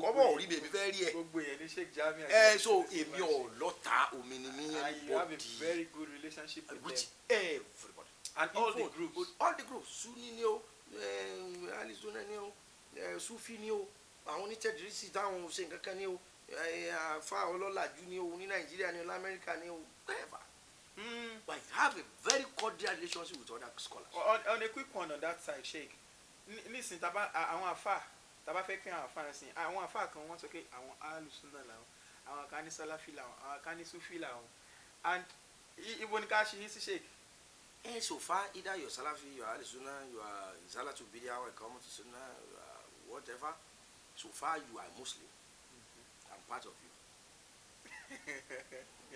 kọ́bọ̀ ò rí mi èmi fẹ́ rí ẹ. gbogbo yẹn ní Sheikh Jamiu. so èmi ò lọ́ta omi ni mi and you have a very good relationship with them. Everybody. And all the groups Sunni ni o alisuna ni o Sufi ni o àwọn onítẹ̀dírísì táwọn ṣe nǹkan kan ni o àfa ọlọ́làjú ni o ní Nàìjíríà ni o lamẹ́ríkà ni o whatever. But I have a very cordial relationship with other scholars. On a quick one on that side Sheikh nísìn àwọn àfa tàbá fẹ́ kí àwọn àfa náà sìn àwọn àfa kan wọ́n sọ pé àwọn alùsùnà làwọn àwọn kan ní sálàfì làwọn àwọn kan ní Sufi làwọn and ibo ni ká ṣe yín sí Sheikh. So far, either you're Salafi, you're Ahlul Sunnah, you are Izalatul Bid'ah, or Iqamatus Sunnah, whatever. So far, you are Muslim. I'm part of you.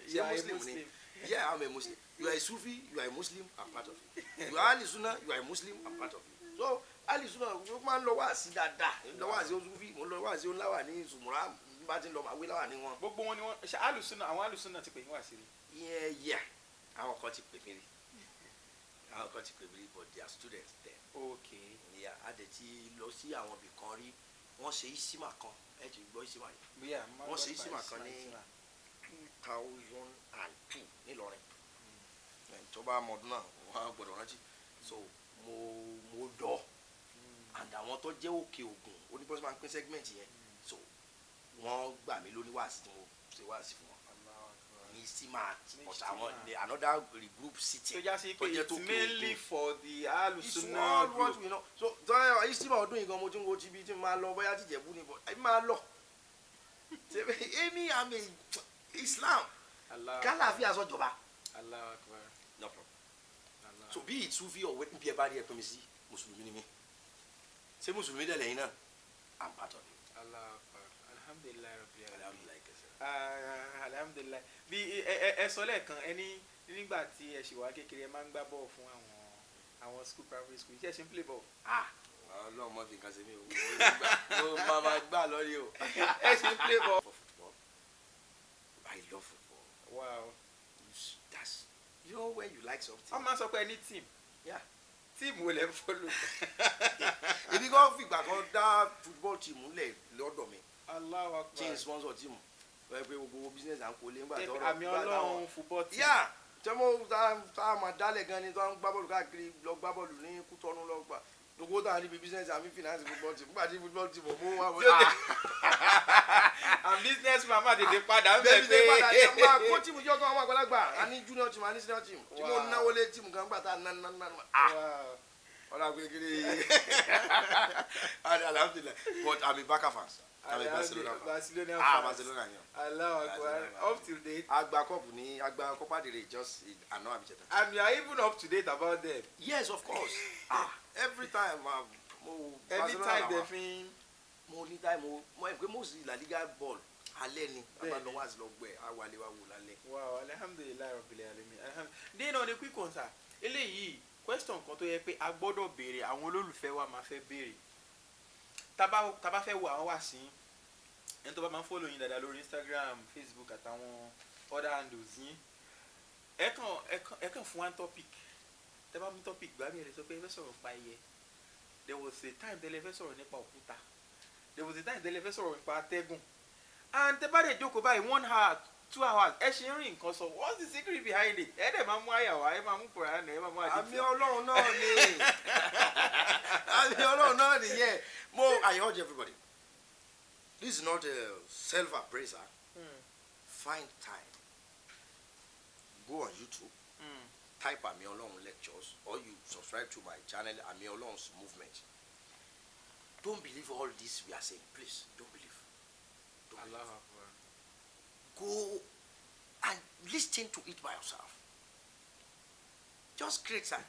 You are a Muslim. Yeah, I'm a Muslim. You are a Sufi, you are a Muslim, I'm part of you. You are Ahlul Sunnah, you are a Muslim, I'm part of you. So, Ahlul Sunnah, you man lọ wá sí dáadáa. Lọ wá sí Sufi, mo lọ wá sí Olawa ní Sumura, bá ti lọ máa wé láwà ní wọn. Gbogbo wọn ni wọn ṣe Ahlul Sunnah, àwọn Ahlul Sunnah ti pè yín wá sí rí. Yeah. Àwọn kan ti pè mí rí. Àwọn kan ti pè mí rí but they are students there. Okay. Yeah, a dẹ̀ ti lọ sí àwọn ibì kan rí. Wọ́n ṣe ìsímà kan. Ẹ ti gbọ́ ìsímà yìí. Wọ́n ṣe ìsímà kan ní 2002 nílọrin. Tó bá mọ̀ ọdún náà wọ́n á gbọ́dọ̀ rántí. So mo dọ̀. And àwọn tó jẹ́ Òkè Ògùn oníbọ̀sí máa ń pín segment yẹn. So wọ́n gbà mí lóní wáàsí tí mo ṣe wáàsí fún wọn. Isima but àwọn another group city. So just say it's mainly for the Ahlul Sunnah. It's all what we know. So Isima ọdún yìí gan mo ti ń wo ti bí tí máa lọ bóyá ti Jẹ̀bú ni but ẹ máa lọ. Èmi àmì Islam. Kálàáfíà sọ̀jọba. Allahu Akbar. No problem. So be it Sufi or bí ẹ bá rí ẹ pé mi sí Mùsùlùmí ni mí. Ṣé Mùsùlùmí dẹ̀ lẹ́yìn náà? I'm part of it. Allahu Akbar. Alhamdulillah Rabbil Alamin. Alhamdulillah. Alhamdulillah bí ẹ sọ lẹ́ẹ̀kan ẹni nígbà tí ẹ ṣì wá kékeré ẹ máa ń gbá bọ́ọ̀ fún àwọn school primary school iṣẹ́ ṣe ń play ball. Ọlọ́run mọ́ fi nǹkan ṣe mí o mo máa gbà lórí o. ẹ ṣe ń play ball. I love football. Wow. That's when you like something. wọ́n máa ń sọ pé ẹni team. Yeah. tíìmù olè follow. èmi kan fìgbà kan dá football team lẹ̀ lọ́dọ̀ mi Allahu Akbar. change sponsor team ẹ pé gbogbo business à ń kó lé ńgbà tọrọ àmì Ọlọ́run football team. yá tẹ́mọ̀ tá a máa dálẹ̀ gan ni tó ń gbá bọ́ọ̀lù káàkiri lọ gbá bọ́ọ̀lù ní Kútọ́nù lọ gbà gbogbo tá a níbi business àmì finance football team nígbà tí football team ò mú wa wọ́n. and business mama tètè padà ń bẹ̀ bẹ́ẹ̀ pé. ni padà yẹ máa kó tíìmù jọ kan àwọn àgbàlagbà a ní junior team a ní senior team tí mo náwó lé tíìmù kan gbà tá a nánà ọ̀la gbẹgẹrẹ alhamdulilayi but I'm a Barca fan. I'm a Barcelona fan. fan. Barcelona ni. Allahu Akbar. Up to date. Agba cup ni agba Copa del Rey just àná àbíjẹta. And you are even up to date about them. Yes, of course. Every time mo anytime they fin. mo ní time mo ẹ pé mo sì La Liga ball alẹ́ ni abalọ wá sí lọ gbẹ awalẹ wa wò lálẹ́. Wow, alhamdulilayi rabbil alamin. Then on a quick one sir, eléyìí question kan tó yẹ pé a gbọ́dọ̀ béèrè àwọn olólùfẹ́ wa máa fẹ́ béèrè. Tá bá fẹ́ wo àwọn wá sí ẹni tó bá máa ń follow yín dáadáa lórí Instagram, Facebook àtàwọn other handles yín. Ẹ kàn fún one topic. Tẹ́ bá mú topic gbá mi ẹ lè sọ pé ẹ fẹ́ sọ̀rọ̀ nípa ẹyẹ. There was a time tẹ́lẹ̀ fẹ́ sọ̀rọ̀ nípa òkúta. There was a time tẹ́lẹ̀ fẹ́ sọ̀rọ̀ nípa atẹ́gùn. And tẹ́ bá dé jókòó báyìí 1 hour 2 hours ẹ ṣe ń rìn nǹkan sọ what's the secret behind it? Ẹ dẹ̀ máa mú àyàwó ẹ máa mú Kùránì ẹ máa mú àdìsí. àmì Ọlọ́run náà ni àmì Ọlọ́run náà nìyẹn I urge everybody this is not a self-appraiser. Find time go on YouTube. Type Àmì Ọlọ́run lectures or you subscribe to my channel Àmì Ọlọ́run's movement. Don't believe all this we are saying, please. Don't believe. Allah Akbar. Go and listen to it by yourself. Just create time.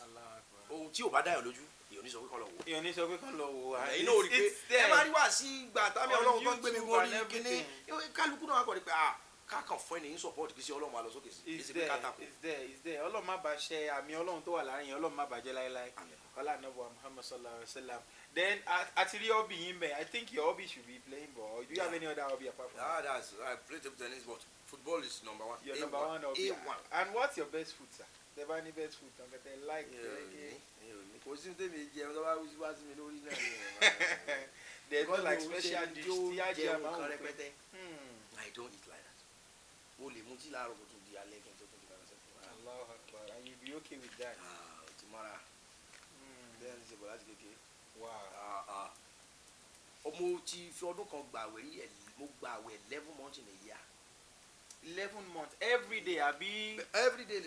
Allah Akbar. Ohun tí o bá dáyọ̀ lójú, èèyàn ní sọ pé kán lọ wò. Èèyàn ní sọ pé kán lọ wò. Ẹ̀yin náà rí pé ẹ máa rí wá sí ìgbà tàbí Ọlọ́run tó ń gbé mi wọ́n rí kíní. Kálukú náà wá kọ́ ni pé kákan fún ẹni support kì í ṣe Ọlọ́run máa lọ sókè sí. It's there. Ọlọ́run má bàa ṣe àmì Ọlọ́run tó wà láàrin yẹn Ọlọ́run má bàa jẹ́ láéláé. Ọlá Ànábì Muhammad sallallahu alaihi wasallam. Then àti rí hobby yín bẹ̀ I think your hobby should be playing ball. Do you have any other hobby apart from that? I play table tennis but football is number one. Your number one hobby. A1. And what's your best food sir? There any best food that they like? Kò sí tèmi jẹun tó bá wá sí mi lórí náà ni. There's no like special dish tí a jẹ àmọ́ kan rẹpẹtẹ. I don't eat like that. Mo lè mú tí láàárọ̀ kó tún di alẹ́ kí n tó tún di bàbá sẹ́kọ̀ọ́. Allahu Akbar. And you be okay with that? Ti mọ́ra. Bẹ́ẹ̀ ni ṣe bọ̀ láti kékeré. Wow. Mo ti fi ọdún kan gbààwẹ̀ rí mo gbààwẹ̀ 11 months in a year. 11 months every day abi. Every day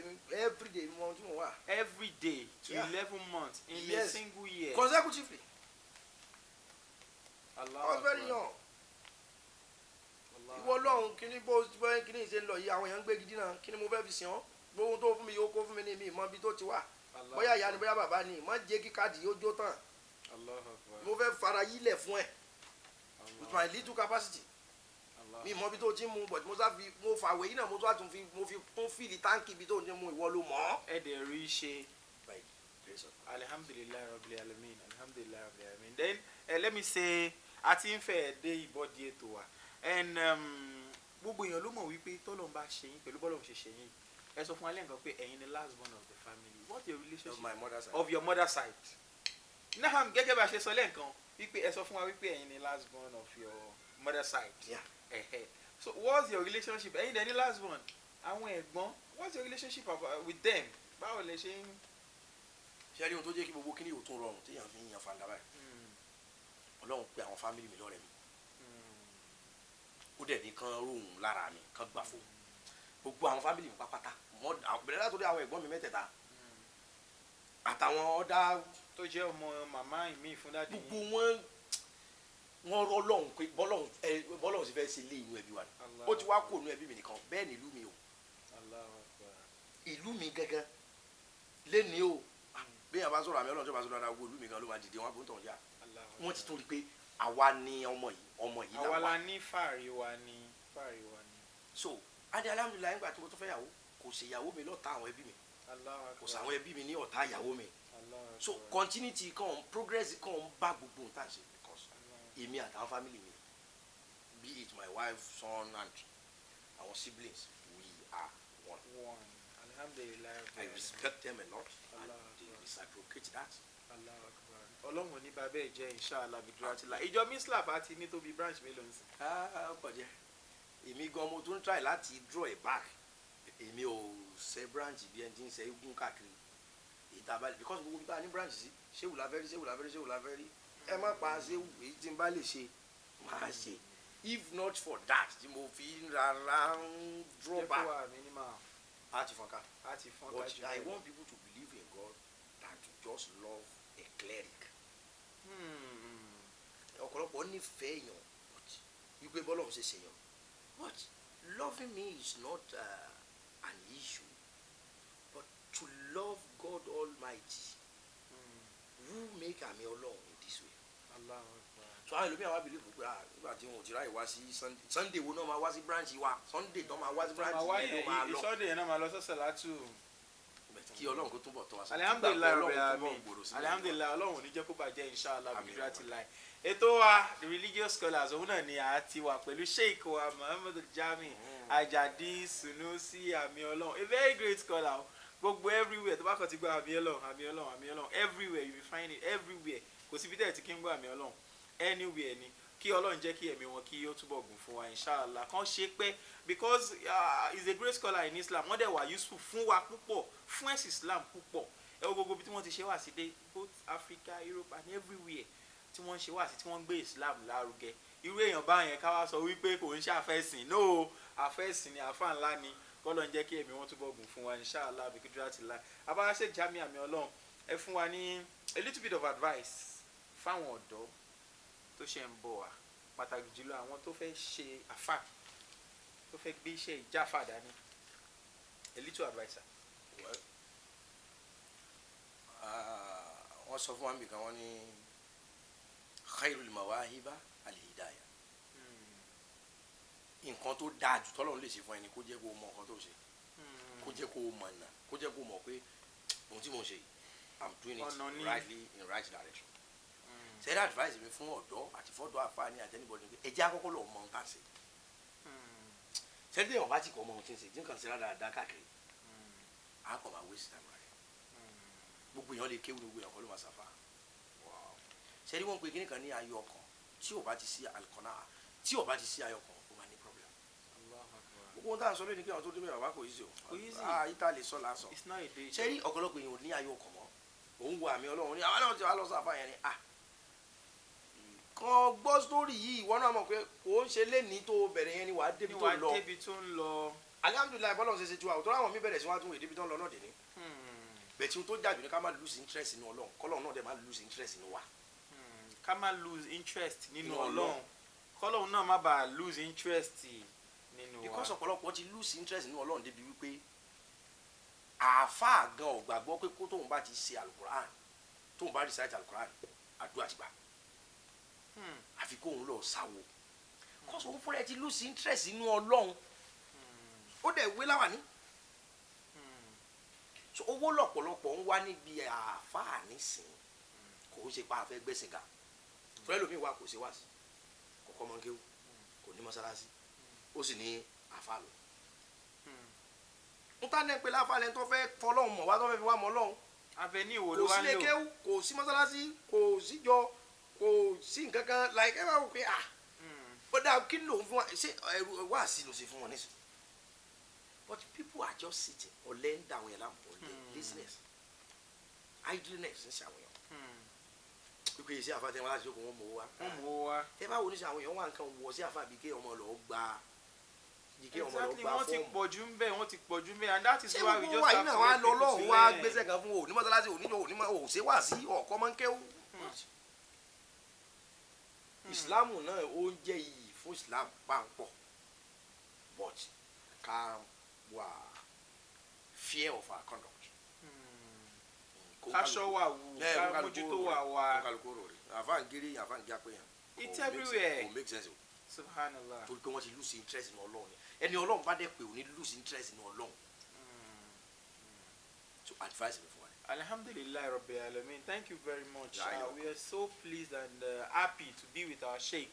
mo ti mo wà. Every day to 11 months in a single year. Consecutively. Allah. I was very young. Ìwọ Ọlọ́run kíní bó kíní ṣe ń lọ yìí àwọn èèyàn ń gbé gidi náà kíní mo fẹ́ fi sìn ọ́ gbóhùn tó fún mi yóò kó fún mi ní mi mọ ibi tó ti wà bóyá ìyá ni bóyá bàbá ni má jẹ́ kí káàdì yóò jó tán mo fẹ́ fara yílẹ̀ fún ẹ with my little capacity mi mọ ibi tó ti mú but mo fàwé yìí náà mo tún fi kún fìlì táǹkì ibi tó ti mú ìwọ ló mọ̀. Ẹ dẹ̀ rí ṣe. Alhamdulilayi rabbil alamin. Then let me say a ti ń fẹ́ dé ìbọ̀dí ètò wa and gbogbo èèyàn ló mọ̀ wípé tọ́lọ́run bá ṣe yín pẹ̀lú bọ́lọ́run ṣe ṣe yín ẹ sọ fún alẹ́ nǹkan pé ẹ̀yin ni last born of the family. What's your relationship of your mother side? Náà gẹ́gẹ́ bá a ṣe sọ lẹ́ǹkan wípé ẹ sọ fún wa wípé ẹ̀yin ni last born of your mother side. So what's your relationship? Ẹ̀yin dẹ̀ ni last born àwọn ẹ̀gbọ́n what's your relationship with them? Báwo lẹ ṣe ń. Ṣé ẹ rí ohun tó jẹ́ kí gbogbo kíní òtún rọrùn téèyàn fi ń yan fanda báyìí? Ọlọ́run pé àwọn fámìlì mi lọ́rẹ̀ mi ó dẹ̀ ní kán róhùn lára mi kán gbà fún gbogbo àwọn fámìlì mi pápátá bẹ̀rẹ̀ látòrí àwọn ẹ̀gbọ́n mi mẹ́tẹ̀ẹ̀ta àtàwọn ọ̀dà tó jẹ́ ọmọ màmá mi fún dáàdì yìí gbogbo wọn rọ lọ́hùn pé bọ́lọ́hùn sì fẹ́ ṣe ilé inú ẹbí wa ni ó ti wá kó inú ẹbí mi nìkan bẹ́ẹ̀ ni ìlú mi o ìlú mi gangan lẹ́ni o bí yàrá bá sọ̀rọ̀ àmì Ọlọ́run tó bá sọ̀rọ̀ dáadáa wo ìlú mi gan ló máa dìde wọn àbúrò tó ń jà wọ́n ti tún rí i pé àwa ni ọmọ yìí náà wà. àwa la ní fàárí wa ni. so adé alhamdulilayi nígbà tí mo tún fẹ́ yàwó kò ṣe ìyàwó mi lọ́ta àwọn ẹbí mi kò sí àwọn ẹbí mi ní ọ̀tá ìyàwó mi so continuity kan progress kan bá gbogbo nǹkan ṣe because èmi àtàwọn family mi be it my wife son and our siblings we are one. Alhamdulillah. I respect them a lot and they reciprocate that. Allahu Akbar. Ọlọ́run ní bàbá ẹ̀ jẹ́ inshallah bidratillah. Ìjọ mislap àti ní tóbi branch mélòó ń sìn. Ọ̀pọ̀ jẹ́ èmi gan mo tún try láti draw it back. Èmi ò ṣe branch bí ẹni tí ń ṣe igun káàkiri ìtàbálẹ̀ because gbogbo bíbá ní branch sí ṣéwù la fẹ́ rí ṣéwù la fẹ́ rí ṣéwù la fẹ́ rí ẹ má pa ṣéwù èyí tí n bá lè ṣe máa ṣe if not for that tí mo fi ń rárá ń draw back á ti fọ́nká. But I want people to believe in God than to just love a cleric. Ọ̀pọ̀lọpọ̀ nífẹ̀ẹ́ èèyàn but wípé bọ́lọ̀ ń ṣe ṣèyàn but loving me is not an issue but to love God Almighty who make àmì Ọlọ́run in this way. So àwọn ẹlòmíràn wá believe pé nígbà tí wọn ò ti ráyè wá sí Sunday wo náà máa wá sí branch wa Sunday tó máa wá sí branch yẹn ló máa lọ. Sunday yẹn náà máa lọ sọ́sẹ̀ látù. Kí Ọlọ́run kó túbọ̀ tọ́ wa sí. Alhamdulilayi Ọlọ́run ò ní jẹ́ kó bàjẹ́ inshallah bidratillah. Ètò wa the religious scholars òun náà ni a ti wà pẹ̀lú Sheikh wa Muhammad Jami Ajadi Sunusi àmì Ọlọ́run, a very great scholar. Gbogbo everywhere tó bá kàn ti gbọ́ àmì Ọlọ́run everywhere you will find it everywhere. Kò síbi tẹ́ẹ̀ tí kí ń gbọ́ àmì Ọlọ́run anywhere ni. Kí Ọlọ́run jẹ́ kí ẹ̀mí wọn kí ó túbọ̀ gùn fún wa inshallah kan ṣe pé because he is a great scholar in Islam wọ́n dẹ̀ wà useful fún wa púpọ̀ fún ẹ̀sìn Islam púpọ̀ ẹ wo gbogbo bí tí wọ́n ti ṣe wá sí dé both Africa Europe and everywhere tí wọ́n ṣe wá sí tí wọ́n gbé Islam lárugẹ irú èèyàn báyẹn ká wá sọ wípé kò ń ṣe àfẹ́sìn no àfẹ́sìn ni àfa ńlá ni kọ́lọ́n jẹ́ kí ẹ̀mí wọn túbọ̀ gùn fún wa inshallah bidratillah. Abáyá Sheikh Jami àmì Ọlọ́run ẹ fún wa ní a little bit of advice fáwọn ọ̀dọ́ tó ṣe ń bọ̀ wá pàtàkì jùlọ àwọn tó fẹ́ ṣe àfà tó fẹ́ gbé iṣẹ́ ìjáfà dání a little advice. Wọ́n sọ fún wa nìkan wọ́n ní khairul mawahiba al-hidayah. Nǹkan tó dáa jù tọ́lọ́run lè ṣe fún ẹni kó jẹ́ kó mọ nǹkan tó ṣe kó jẹ́ kó mọ̀ náà kó jẹ́ kó mọ̀ pé ohun tí mo ṣe I'm doing it rightly in right direction. Ṣé advice mi fún ọ̀dọ́ àti fọ́dọ̀ àfáàní àti anybody pé ẹ jẹ́ àkọ́kọ́ lọ mọ ohun tá a ṣe. Ṣé tí èèyàn bá ti kọ́ mọ ohun tí ń ṣe tí nǹkan ṣe dáadáa káàkiri á kọ̀ máa waste time rẹ̀. Gbogbo èèyàn lè kéwòn gbogbo èèyàn kọ́ ló máa ṣàfà. Ṣé ní wọ́n pe kíní kan ní ayọ̀ ọkàn tí ò bá ti sí alikọ́nà tí ò bá ti sí ayọ̀ ọkàn ó máa ní problem. Gbogbo ohun tá à ń sọ lónìí kí àwọn tó dé bẹ̀rẹ̀ wá kò easy o. Ìta lè sọ lásán. Ṣé ní ọ̀pọ̀lọpọ̀ èèyàn ò ní ayọ̀ ọkàn mọ́ òun wo àmì Ọlọ́run ní àwọn náà ti wá lọ sáfà yẹn ni kan gbọ́ sórí yìí ìwọ náà mọ̀ pé kò ń ṣe lénìí tó bẹ̀rẹ̀ yẹn ni wàá débi tó ń lọ. Alhamdulillah bọ́lá ṣe ṣe tiwa òtún àwọn mi bẹ̀rẹ̀ sí wá tún débi tó ń lọ náà dé ní. Bẹ̀tí tó jáde ní ká má lose interest nínú Ọlọ́run kọ́lọ́run náà dẹ̀ má lose interest nínú wa. Ká má lose interest nínú Ọlọ́run kọ́lọ́run náà má bàa lose interest nínú wa. Because ọ̀pọ̀lọpọ̀ ti lose interest nínú Ọlọ́run débi wípé àáfàá gan ò gbàgbọ́ pé kó tóun bá ti ṣe alukur'an tóun bá recite alukur'an àdúrà ti gbà àfi kóun lọ sáwó kọ́sọ̀ òun fúnra ẹ ti lose interest nínú Ọlọ́run ó dẹ̀ wé láwàní so owó lọ́pọ̀lọpọ̀ ń wá níbi àáfàá nísìn kò ń ṣe pa àfẹ́ gbẹ̀sìn ga fúnra lómi wà kò ṣe wá sí kọ̀kọ́ mọ́ kéwù kò ní mọ́sálásí ó sì ní àáfàá lọ n ta ní pé láfàlẹ́ tó fẹ́ fọlọ́hún mọ̀ wá tó fẹ́ fi wá mọ́ lọ́hún avenue wo ló wá kò sí lè kéwù kò sí mọ́sálásí kò síjọ kò sí nǹkan kan like ẹ bá wò pé ó dáa kí ló ń fún wa ṣé ẹrù wá sí ló ṣe fún wọn nísìn but people are just sitting ọ̀lẹ ń da àwọn yẹn láàmú ọ̀lẹ laziness idleness ń ṣe àwọn yẹn pípé iṣẹ́ àfàtẹ́ wọn láti jókòó wọn mọ̀ wá ẹ bá wo ní sọ àwọn yẹn wà nǹkan wọ sí àfà bíi kéèyàn ọmọ lọ gba exactly wọ́n ti pọ̀jù ń bẹ̀ wọ́n ti pọ̀jù ń bẹ̀ and that is why we just have to wait people to learn. wá gbèsè kan fún òní mọ́tàlásí òní ṣe wá sí ọ̀kọ́ máa ń kéwù. ìsìláàmù náà ó ń jẹ́ iyì fún ìsìláàmù pàǹpọ̀ but ká wà fear of our conduct. ká ṣọ́ wà wù ká mójútó wà wá. àfáàngírí àfáàngí apẹ̀yàn. it's everywhere. kò make sense o. Subhanallah. torí pé wọ́n ti lose interest in Ọlọ́run ẹni Ọlọ́run bá dẹ̀ pé ò ní lose interest in Ọlọ́run. So advice me for it. Alhamdulillah Rabbil Alamin. Thank you very much. We are so pleased and happy to be with our Sheikh,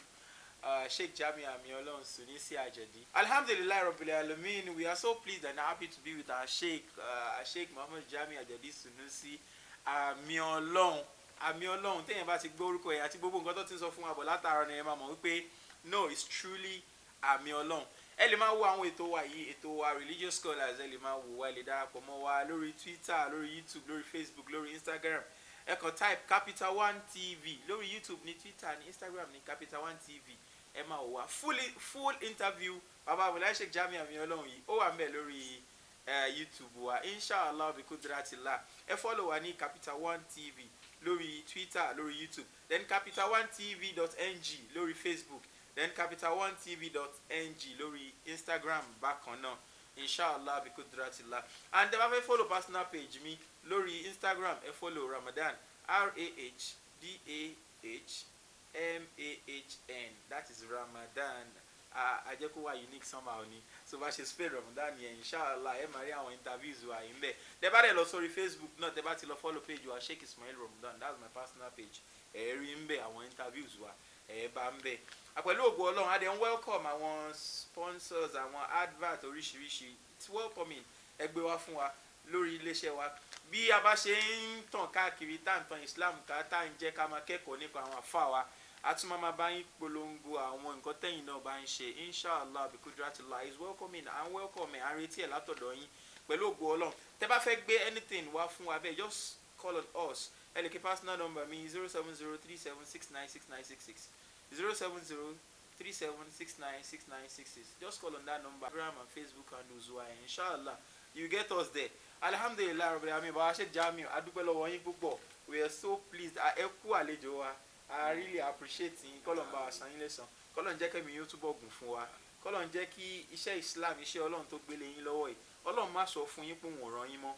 Sheikh Jami àmì Ọlọ́run Sunusi Ajadi. Alhamdulillah Rabbil Alamin. We are so pleased and happy to be with our Sheikh, Sheikh Muhammad Jami Ajadi Sunusi àmì Ọlọ́run téèyàn bá ti gbọ́ orúkọ yẹn àti gbogbo nǹkan tó ti ń sọ fún wa bọ̀ látara ni ẹ máa mọ̀ wípé no, it's truly àmì Ọlọ́run. Ẹ lè máa wo àwọn ètò wa yìí, ètò wa Religious Scholars, ẹ lè máa wò wá, ẹ lè darapọ̀ mọ́ wa lórí Twitter, lórí YouTube, lórí Facebook, lórí Instagram. Ẹ kàn type Capital One TV lórí YouTube, ní Twitter, ní Instagram, ní Capital One TV. Ẹ máa wò wá full interview bàbá Mọ̀láyé Sheikh Jamiu àmì Ọlọ́run yìí ó wà ńbẹ̀ lórí YouTube wa, inshallah bi kudratillah. Ẹ follow wa ní Capital One TV lórí Twitter, lórí YouTube, then capital1tv.ng lórí Facebook, then capital1tv.ng lórí Instagram bákan náà, inshallah bi kudratillah. And ẹ bá fẹ́ follow personal page mi lórí Instagram, ẹ follow Ramadan, RAHDAHMAHN, that is Ramadan. Ajẹ́kó wa unique somehow ni, so bá ṣe spell Ramadan yẹn, inshallah ẹ máa rí àwọn interviews wa yìí ńbẹ̀. Tẹ́ bá dẹ̀ lọ sórí Facebook náà, tẹ́ bá ti lọ follow page wa Sheikh Ismail Ramadan, that's my personal page, ẹ rí ńbẹ̀ àwọn interviews wa, ẹ bá ńbẹ̀. Pẹ̀lú ògo Ọlọ́run, a dẹ̀ ń welcome àwọn sponsors, àwọn advert oríṣiríṣi, it's welcoming, ẹ gbé wá fún wa lórí iléeṣẹ́ wa. Bí a bá ṣe ń tàn káàkiri tá à ń tan Islam ká tá à ń jẹ́ ká máa kẹ́kọ̀ọ́ nípa àwọn àfáà wa, àtúmọ̀ máa bá yín polongo àwọn nǹkan tẹ́yìn náà bá ń ṣe, inshallah bi kudratillah is welcoming and welcome and retí ẹ̀ látọ̀dọ̀ yín pẹ̀lú ògo Ọlọ́run. Tẹ́ bá fẹ́ gbé anything wá fún wa bẹ́ẹ̀, just call on us. Ẹ lè kí personal number mi 07037696966, 07037696966. Just call on that number. Instagram and Facebook handles wa, inshallah you get us there. Alhamdulillah rabbil alamin. Bàbá Sheikh Jamiu, a dúpẹ́ lọ́wọ́ yín púpọ̀. We are so pleased. Ẹ kú àlejò wa. I really appreciate yín. Kọ́lọ́n bá wa san yín lẹ́san. Kọ́lọ́n jẹ́ kẹ́mi yóò túbọ̀ gùn fún wa. Kọ́lọ́n jẹ́ kí iṣẹ́ Islam, iṣẹ́ Ọlọ́run tó gbélé yín lọ́wọ́ yìí, Ọlọ́run má sọ fún yín pé òun ò ràn yín mọ́.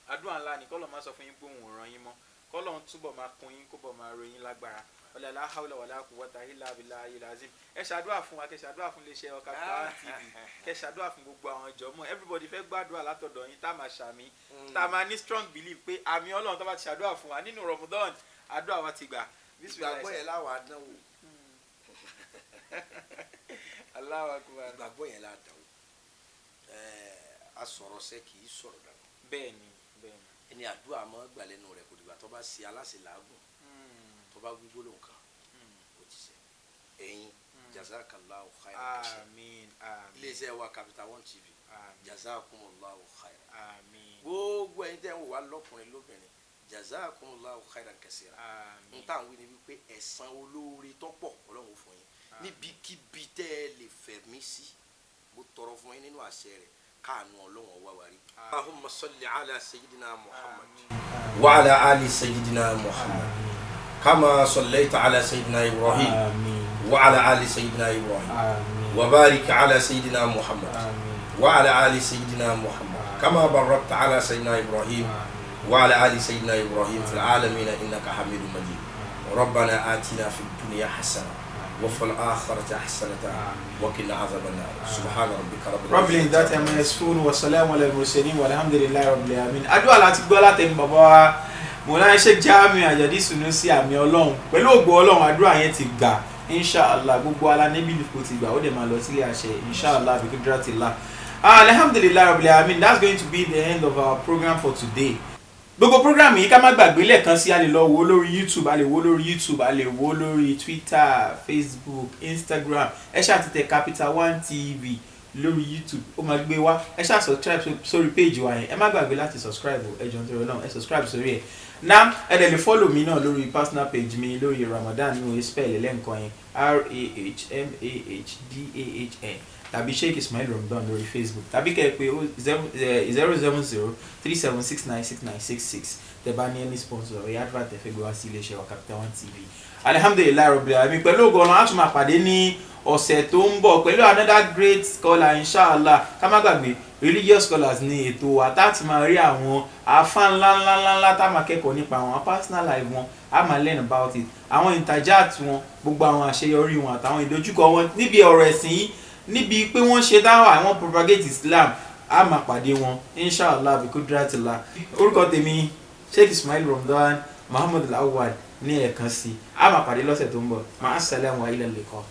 Àdúrà ńlá ni, Kọ́lọ́n má sọ fún yín pé òun ò ràn yín mọ́. Kọ́lọ́n túbọ̀ máa kún yín, kó bọ̀ máa ro yín lágbára. Wala la hawla wala quwwata illa billahi al-azim. Ẹ ṣàdúrà fún wa, kẹ́ ṣàdúrà fún iléeṣẹ́ wa Capital One TV. Kẹ́ ṣàdúrà fún gbogbo àwọn jọmọ́. Everybody fẹ́ gbàdúrà látọ̀dọ̀ yín, tá máa ṣàmì, tá máa ní strong belief pé àmì Ọlọ́run tó bá ti ṣàdúrà fún wa nínú Ramadan, àdúrà wa ti gbà. Ìgbàgbọ́ yẹn láwọn adánwò. Allahu akbar. Ìgbàgbọ́ yẹn ládánwò. Asọ̀rọ̀ sẹ́ kì í sọ̀rọ̀ dànù. Bẹ́ẹ̀ni. Ẹni àdúrà mọ́ gbàlẹ́nu rẹ̀ kò dìgbà tó bá ṣe aláṣẹ làágùn, tó bá gbígbó lóhùn kan, ó ti ṣe. Ẹ̀yin jazakallahu khairan. Àmín. Iléeṣẹ́ wa Capital One TV. Jazakumullahu khairan. Àmín. Gbogbo ẹ̀yin tẹ́ ń wò wá lọ́kùnrin lóbìnrin, jazakumullahu khairan kaseera. N tá à ń wí ni wípé ẹ̀san olóore tọ́pọ̀ Ọlọ́run fún yín. Níbikíbi tẹ́ ẹ lè fẹ̀mí sí, mo tọrọ fún yín nínú àṣẹ rẹ̀, káànú Ọlọ́run wá wárí. Allahumma salli ala sayyidina Muhammad wa ala ali sayyidina Muhammad kama sallaita ala sayyidina Ibrahim wa ala ali sayyidina Ibrahim wa barik ala sayyidina Muhammad wa ala ali sayyidina Muhammad kama barakta ala sayyidina Ibrahim wa ala ali sayyidina Ibrahim fil alamin innaka Hamidum Majid. ربنا آتنا في الدنيا حسنة وفي الآخرة حسنة وقنا عذاب النار. سبحان ربك رب العزة عما يصفون وسلام على المرسلين والحمد لله رب العالمين. Àdúà láti gbọ́ látẹnu bàbá wa Mọ̀láyé Sheikh Jamiu Ajadi Sunusi àmì Ọlọ́run. Pẹ̀lú ògo Ọlọ́run àdúrà yẹn ti gbà, inshallah gbogbo ala níbi kò ti gbà, ó dẹ̀ máa lọ sílé àṣẹ, inshallah bi kudratillah. Alhamdulillah rabbil alamin. That's going to be the end of our program for today. Gbogbo program yìí ká má gbàgbé lẹ́ẹ̀kan sí, a lè lọ wo lórí YouTube, a lè wo lórí Twitter, Facebook, Instagram. Ẹ ṣáà ti tẹ Capital One TV lórí YouTube, ó máa gbé wá. Ẹ ṣáà subscribe sórí page wa yẹn. Ẹ má gbàgbé láti subscribe o, ẹ jọ̀ọ́ nítorí Ọlọ́run, ẹ subscribe sórí ẹ̀. Now ẹ dẹ̀ lè follow mi náà lórí personal page mi lórí Ramadan ní spell lẹ́ǹkan yẹn RAHMAHDAHN, tàbí Sheikh Ismail Ramadan lórí Facebook, tàbí kẹ́ ẹ pé 07037696966 tẹ́ bá ní any sponsor ẹ̀ advert ẹ fẹ́ gbé wá sí iléeṣẹ́ wa Capital One TV. Alhamdulillah rabbil alamin. Pẹ̀lú ògo Ọlọ́run a tún máa pàdé ní ọ̀sẹ̀ tó ń bọ̀ pẹ̀lú another great scholar, inshallah. Ká má gbàgbé Religious Scholars ní ètò wa tá ti máa rí àwọn àfáà ńláńláńlá tá máa kẹ́kọ̀ọ́ nípa àwọn personal life wọn, a máa learn about it, àwọn intajat wọn, gbogbo àwọn àṣeyọrí wọn àtàwọn ìdojúkọ wọn níbi ọ̀rọ̀ ẹ̀sìn yìí, níbi pé wọ́n ṣe dáwà, àwọn propagate Islam, a máa pàdé wọn inshallah bi kudratillah. Orúkọ tèmi Sheikh Ismail Ramadan Muhammad Al-Awwal ní ẹ̀kan sí, a máa pàdé lọ́sẹ̀ tó ń bọ̀. Ma'as salam wa ila al-liqa.